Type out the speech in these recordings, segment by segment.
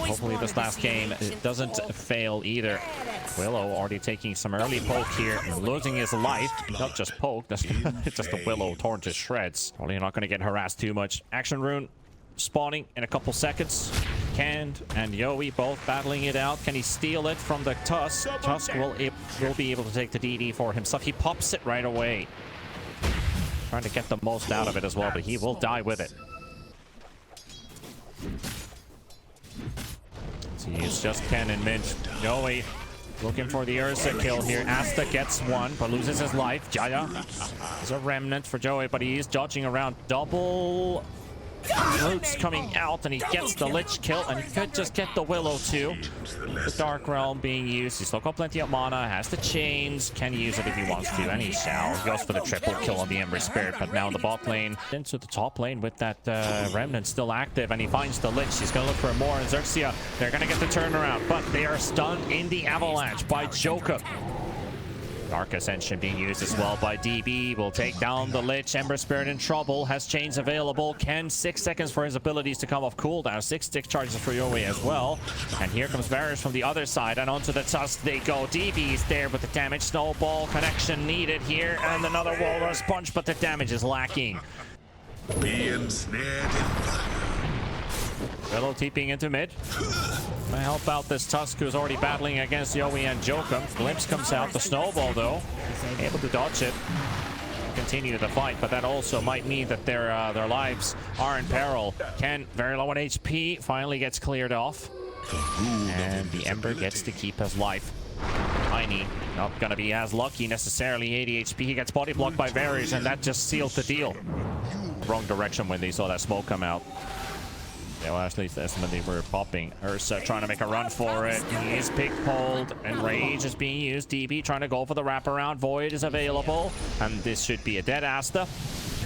hopefully this last game it doesn't fail either. Willow already taking some early poke here, losing his life. Not just poke, that's just a Willow torn to shreds. Probably not going to get harassed too much. Action rune spawning in a couple seconds. Canned and Yowie both battling it out. Can he steal it from the Tusk? Tusk will be able to take the DD for himself. He pops it right away. Trying to get the most out of it as well, but he will die with it. So it's just Ken and Mint. Yowie looking for the Xerxia kill here. Asta gets one, but loses his life. Jaya is a remnant for Joey, but he is dodging around. Double roots coming out, and he gets the Lich kill, and he could just get the Willow too. The Dark Realm being used. He's still got plenty of mana, has the chains, can use it if he wants to, and he shall. He goes for the triple kill on the Ember Spirit, but now in the bot lane, into the top lane with that Remnant still active, and he finds the Lich. He's gonna look for more, and Xerxia, they're gonna get the turnaround, but they are stunned in the avalanche by Joker. Dark Ascension being used as well by DB. Will take down the Lich. Ember Spirit in trouble. Has chains available. Ken 6 seconds for his abilities to come off cooldown. 6 stick charges for Yowie as well. And here comes Varus from the other side. And onto the Tusk they go. DB is there with the damage. Snowball connection needed here. And another Walrus Punch, but the damage is lacking. Being snared in Willow TPing into mid. Gonna help out this Tusk who's already battling against Yowie and Jokum. Glimpse comes out. The Snowball though, able to dodge it. Continue the fight, but that also might mean that their lives are in peril. Ken, very low on HP, finally gets cleared off. And the Ember gets to keep his life. Tiny, not gonna be as lucky necessarily. 80 HP, he gets body blocked by Varys, and that just sealed the deal. Wrong direction when they saw that smoke come out. Yeah, well, at least that's when they were popping. Ursa trying to make a run for it. He is pick-pulled, and Rage is being used. DB trying to go for the wraparound. Void is available, and this should be a dead Asta.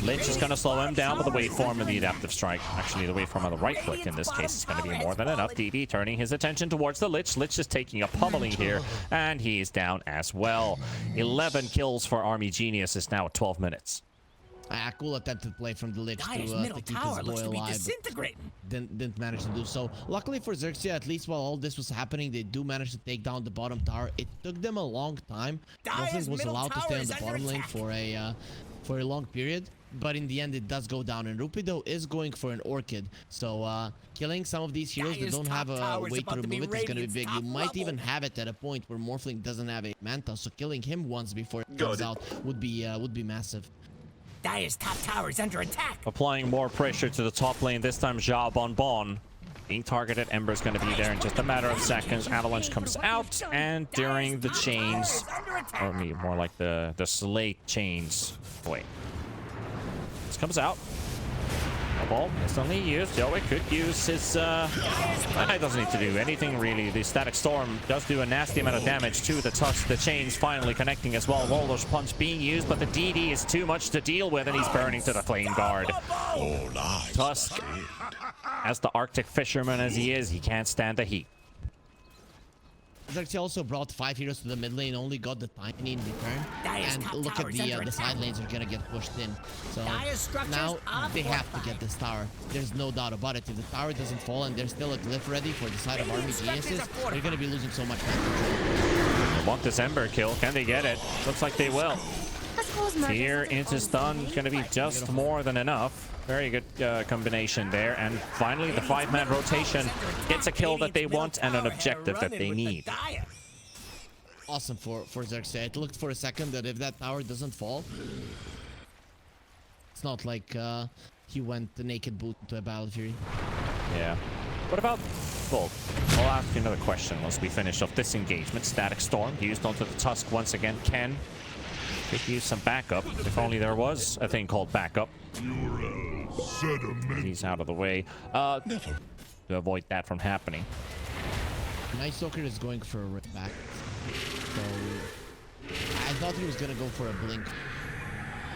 Lich is going to slow him down with the waveform and the adaptive strike. Actually, the waveform on the right click in this case is going to be more than enough. DB turning his attention towards the Lich. Lich is taking a pummeling here, and he's down as well. 11 kills for Army Genius is now at 12 minutes. A cool attempted play from the Lich to keep his boy alive. Didn't manage to do so. Luckily for Xerxia, at least while all this was happening, they do manage to take down the bottom tower. It took them a long time. Nothing was allowed to stay on the bottom lane for a long period. But in the end, it does go down. And Rupido is going for an Orchid. So killing some of these heroes that don't have a way to remove it is going to be big. You might even have it at a point where Morphling doesn't have a Manta. So killing him once before it comes out would be massive. Dire's top tower is under attack. Applying more pressure to the top lane. This time, Ja Bon being targeted. Ember's going to be there in just a matter of seconds. Avalanche comes out, and during the chains, or more like the Slate chains. Wait, this comes out. Ball instantly used. Joey could use his it doesn't need to do anything really. The Static Storm does do a nasty amount of damage to the Tusk. The chains finally connecting as well. Walrus Punch being used, but the DD is too much to deal with, and he's burning to the Flame Guard. Tusk, as the Arctic fisherman as he is, he can't stand the heat. Xerxia also brought 5 heroes to the mid lane, only got the Tiny in return. And look at the side lanes are gonna get pushed in. So now they have to get this tower. There's no doubt about it. If the tower doesn't fall and there's still a glyph ready for the side of Army Geniuses, they're gonna be losing so much time. They want this Ember kill. Can they get it? Looks like they will. Fear into stun, gonna be just more than enough. Very good combination there. And finally, the 5-man rotation gets a kill that they want and an objective that they need. Awesome for Xerxia. It looked for a second that if that tower doesn't fall, it's not like he went the naked boot into a Battle Fury. Yeah. What about... Well, I'll ask you another question once we finish off this engagement. Static Storm used onto the Tusk once again. Ken could use some backup. If only there was a thing called backup. He's out of the way to avoid that from happening. Night Stalker is going for a rip back. So I thought he was gonna go for a blink.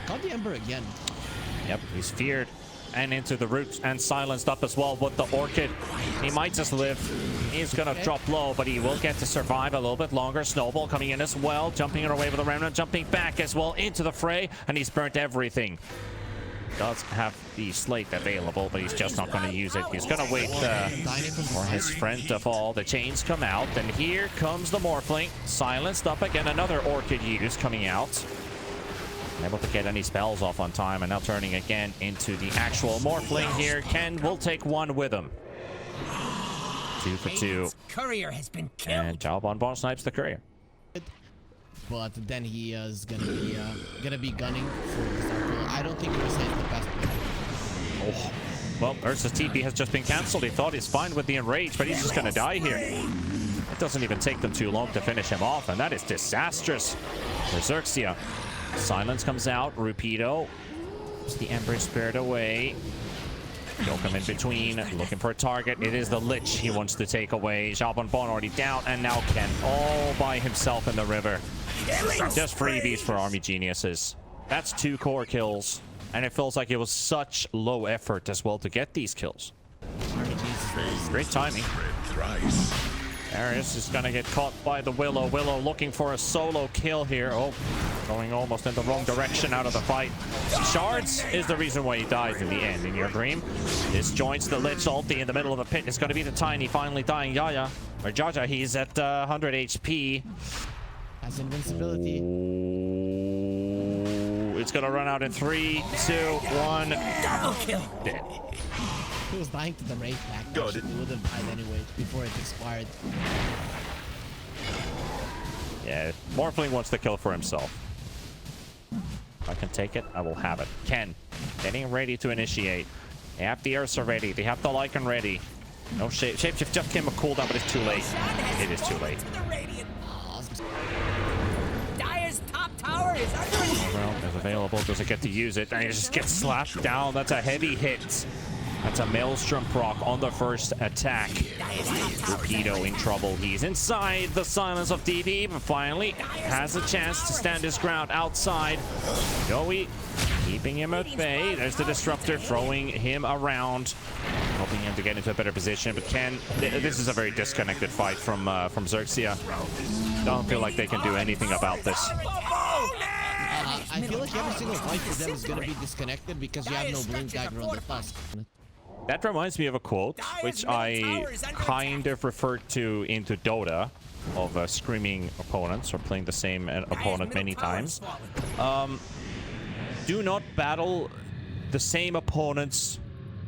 Caught the Ember again. Yep, he's feared and into the roots and silenced up as well with the Orchid. He might just live. He's gonna drop low, but he will get to survive a little bit longer. Snowball coming in as well, jumping it away with the Remnant, jumping back as well into the fray, and he's burnt everything. does have the slate available, but he's just not going to use it. He's going to wait for his friend to fall. The chains come out, and here comes the Morphling. Silenced up again. Another Orchid use coming out. Unable to get any spells off on time, and now turning again into the actual Morphling here. Ken will take one with him. 2 for 2. Courier has been killed. And Bon snipes the courier. But then he is gonna be gunning for the circle. I don't think Ursa is the best player. Oh. Well, Ursa's TP has just been cancelled. He thought he's fine with the enrage, but he's just gonna die here. It doesn't even take them too long to finish him off, and that is disastrous for Xerxia. Silence comes out. Rupido puts the Ember Spirit away. Jokum in between, looking for a target. It is the Lich he wants to take away. Bon already down, and now Ken all by himself in the river. Just freebies for Army Geniuses. That's 2 core kills, and it feels like it was such low effort as well to get these kills. Great timing. Arius is gonna get caught by the Willow. Willow looking for a solo kill here. Oh, going almost in the wrong direction out of the fight. Shards is the reason why he dies in the end, inYourdreaM. Disjoints the Lich ulti in the middle of the pit. It's gonna be the Tiny finally dying Yaya. Or Jaja, he's at 100 HP. Has invincibility. Ooh, it's gonna run out in 3, 2, 1. Double kill. Dead. He was dying to the Wraith pack. He would have died anyway before it expired. Yeah, Morphling wants the kill for himself. If I can take it, I will have it. Ken, getting ready to initiate. They have the Ursa ready. They have the Lycan ready. No shapeshift just came a cooldown, but it's too late. It is too late. Dire's top tower is under attack. Well, is available. Does it get to use it? And it just gets slapped down. That's a heavy hit. That's a Maelstrom proc on the first attack. Rupido in trouble. He's inside the silence of DB, but finally has a chance to stand his ground outside. Joey keeping him at bay. There's the Disruptor throwing him around, helping him to get into a better position. But Ken, this is a very disconnected fight from Xerxia. Don't feel like they can do anything about this. I feel like every single fight for them is going to be disconnected because you have no Blink Dagger on the Tusk. That reminds me of a quote, which I kind of referred to into Dota, of screaming opponents or playing the same opponent many times. Do not battle the same opponents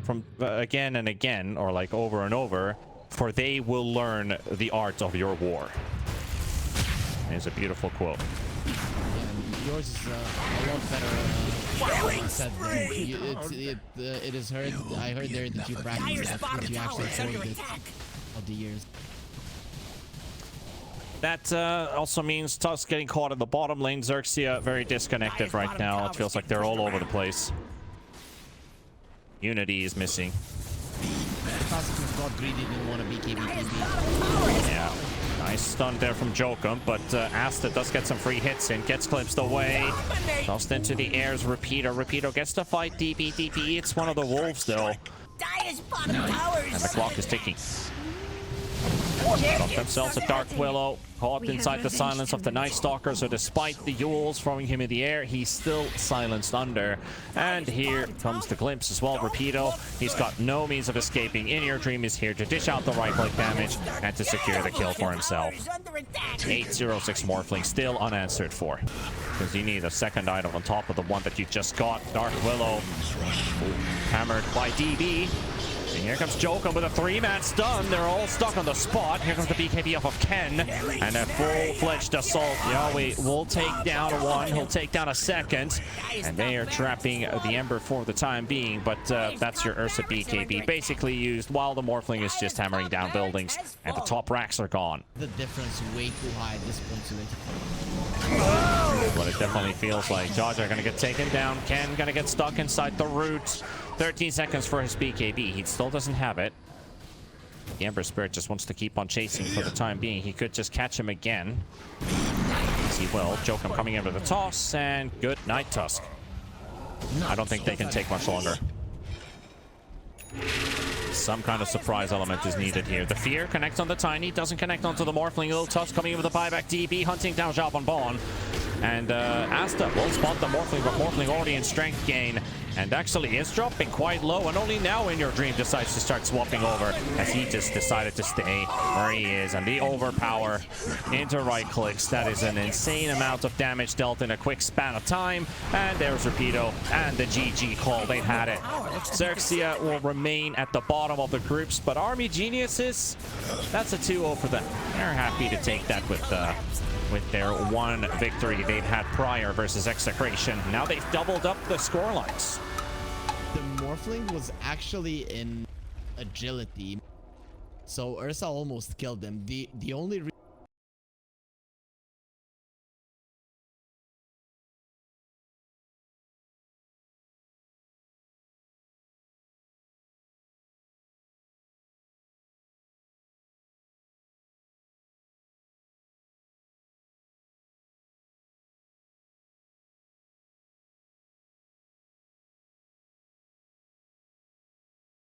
from again and again, or like over and over, for they will learn the art of your war. It's a beautiful quote. Yours is a lot better said. It is heard. I heard there that you practiced that you actually formed it of the years. That also means Tusk getting caught in the bottom lane. Xerxia very disconnected right now. It feels like they're all over the place. Unity is missing. Tusk got greedy, didn't want to be KBTB. Yeah. Nice stun there from Jokum, but Asta does get some free hits in, gets glimpsed away. Tossed into the airs, Rupido gets to fight DP. It's one of the wolves though. And the clock is ticking. Got themselves a Dark Willow, caught inside the silence of the Night Stalker, so despite the Yules throwing him in the air, he's still silenced under. And here comes the glimpse as well. Rupido, he's got no means of escaping. inYourdreaM is here to dish out the right-click damage and to secure the kill for himself. 806 Morphling still unanswered for, because you need a second item on top of the one that you just got. Dark Willow, hammered by DB. And here comes Jokum with a 3-man stun. They're all stuck on the spot. Here comes the BKB off of Ken. And a full-fledged assault. Yowie will take down one. He'll take down a second. And they are trapping the Ember for the time being. But that's your Ursa BKB basically used while the Morphling is just hammering down buildings. And the top racks are gone. The difference way too high at this point. What it definitely feels like. Jaja gonna get taken down. Ken gonna get stuck inside the root. 13 seconds for his BKB. He still doesn't have it. The Ember Spirit just wants to keep on chasing for the time being. He could just catch him again. Yes, he will. Jokum coming in with a toss, and good night, Tusk. I don't think they can take much longer. Some kind of surprise element is needed here. The Fear connects on the Tiny, doesn't connect onto the Morphling. Little Tusk coming in with a buyback DB, hunting down Bon. And Asta will spot the Morphling, but Morphling already in strength gain. and actually is dropping quite low, and only now inYourdreaM decides to start swapping over as he just decided to stay where he is. And the overpower into right clicks, that is an insane amount of damage dealt in a quick span of time. And there's Rapido and the GG call. They had it. Xerxia will remain at the bottom of the groups, but Army Geniuses, that's a 2-0 for them. They're happy to take that with their one victory they've had prior versus Execration. Now they've doubled up the scorelines. The Morphling was actually in agility, so Ursa almost killed him. The only